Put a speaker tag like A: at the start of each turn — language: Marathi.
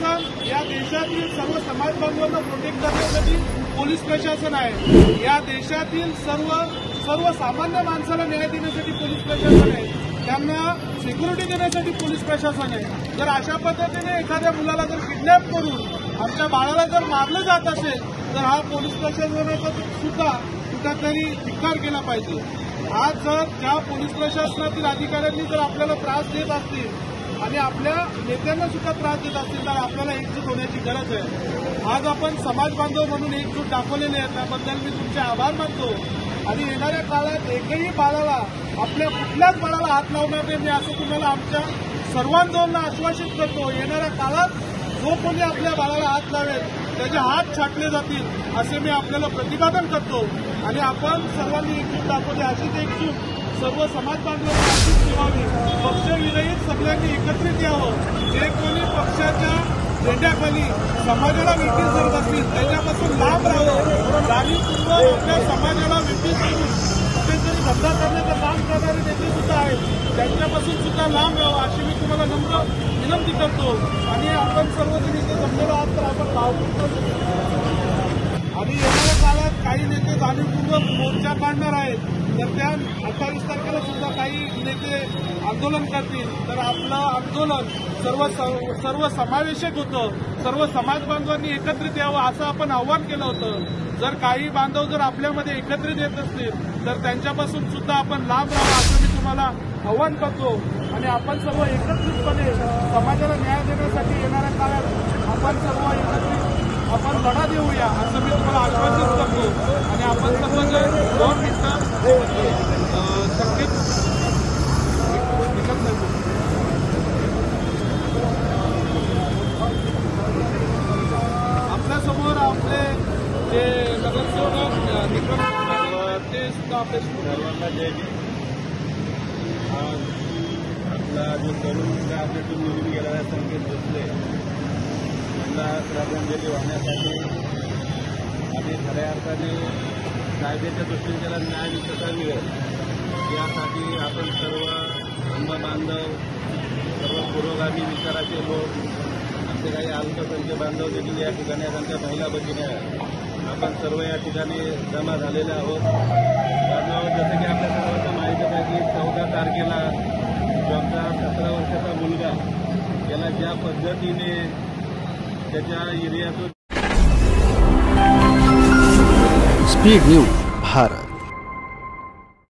A: प्रशासन या देशातील सर्व समाज बांधवांना प्रोटेक्ट करण्यासाठी पोलीस प्रशासन आहे। या देशातील सर्व सामान्य माणसाला न्याय देण्यासाठी पोलीस प्रशासन आहे। त्यांना सिक्युरिटी देण्यासाठी पोलीस प्रशासन आहे। जर अशा पद्धतीने एखाद्या मुलाला जर किडनॅप करून आमच्या बाळाला जर मारलं जात असेल तर हा पोलीस प्रशासनाचा सुद्धा कुठेतरी धिक्कार केला पाहिजे। आज जर त्या पोलीस प्रशासनातील अधिकाऱ्यांनी जर आपल्याला त्रास देत असतील आणि आपल्या नेत्यांना सुद्धा त्रास देत असतील तर आपल्याला एकजूट होण्याची गरज आहे। आज आपण समाज बांधव म्हणून एकजूट दाखवलेले आहे, त्याबद्दल मी तुमचे आभार मानतो। आणि येणाऱ्या काळात एकही बाळाला, आपल्या कुठल्याच बाळाला हात लावणार नाही, मी असं तुम्हाला आमच्या सर्वांना आश्वासित करतो। येणाऱ्या काळात जो कोणी आपल्या बाळाला हात लावेल त्याचे हात छाटले जातील असे मी आपल्याला प्रतिपादन करतो। आणि आपण सर्वांनी एकजूट दाखवली, अशीच एकजूट सर्व समाज बांधवांनी अशीच ठेवावी। पक्षविरहित सगळ्यांनी एकत्रित यावं। जे कोणी पक्षाच्या झेंड्याखाली समाजाला विकीस करत असतील त्याच्यापासून लांब राहावं। जाणीवपूर्वक आपल्या समाजाला विकीस करून कुठेतरी धंदा करण्याचं काम करणारे नेते सुद्धा आहेत, त्यांच्यापासून सुद्धा लांब राहावं अशी मी तुम्हाला नम्र विनंती करतो। आणि आपण सर्वजण इथे जमलेलो आहात तर आपण भावपूर्ण आणि येणाऱ्या काळात काही नेते जाणीवपूर्वक मोर्चा काढणार आहेत, तर त्या 28 तारखेला सुद्धा काही नेते आंदोलन करतील, तर आपलं आंदोलन सर्व समावेशक होतं। सर्व समाज बांधवांनी एकत्रित यावं असं आपण आव्हान केलं होतं। जर काही बांधव जर आपल्यामध्ये एकत्रित येत असतील तर त्यांच्यापासून सुद्धा आपण लांब राहावं असं मी तुम्हाला आव्हान करतो। आणि आपण सर्व एकत्रितपणे समाजाला न्याय देण्यासाठी येणाऱ्या काळात आपण सर्व एकत्रित आपण लढा देऊया असं मी तुम्हाला आश्वासित करतो। आणि आपण सर्वजण 2 मिनिटं संकेत आपल्यासमोर आपले जे नगरसेवक ते सुद्धा आपले
B: सर्वांना जय भीम। आपला जो तरुण आपल्यातून निवडून गेलेला संकेत भोसले त्यांना श्रद्धांजली वाहण्यासाठी आणि खऱ्या अर्थाने कायद्याच्या दृष्टीने त्याला न्याय कसा मिळेल यासाठी आपण सर्व बांधव, सर्व पुरोगामी विचाराचे लोक, आमचे काही अल्पसंख्य बांधव देखील या ठिकाणी आमच्या महिला भगिनी आहेत, आपण सर्व या ठिकाणी जमा झालेले आहोत। बांधव, जसं की आपल्या सर्वांना माहितच आहे की 14 तारखेला जो आमचा 17 वर्षाचा मुलगा याला ज्या पद्धतीने त्याच्या एरियातून
C: स्पीड न्यूज भारत।